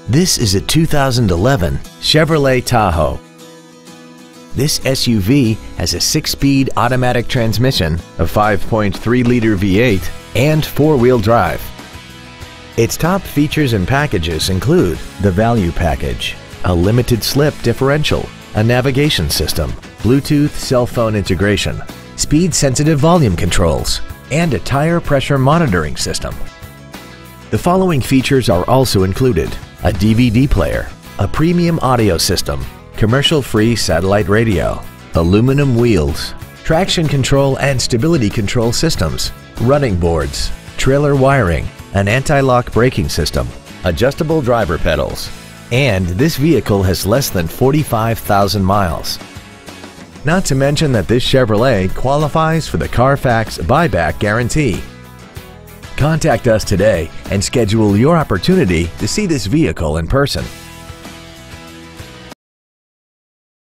This is a 2011 Chevrolet Tahoe. This SUV has a 6-speed automatic transmission, a 5.3-liter V8, and 4-wheel drive. Its top features and packages include the Value Package, a limited slip differential, a navigation system, Bluetooth cell phone integration, speed-sensitive volume controls, and a tire pressure monitoring system. The following features are also included: a DVD player, a premium audio system, commercial-free satellite radio, aluminum wheels, traction control and stability control systems, running boards, trailer wiring, an anti-lock braking system, adjustable driver pedals, and this vehicle has less than 45,000 miles. Not to mention that this Chevrolet qualifies for the Carfax buyback guarantee. Contact us today and schedule your opportunity to see this vehicle in person.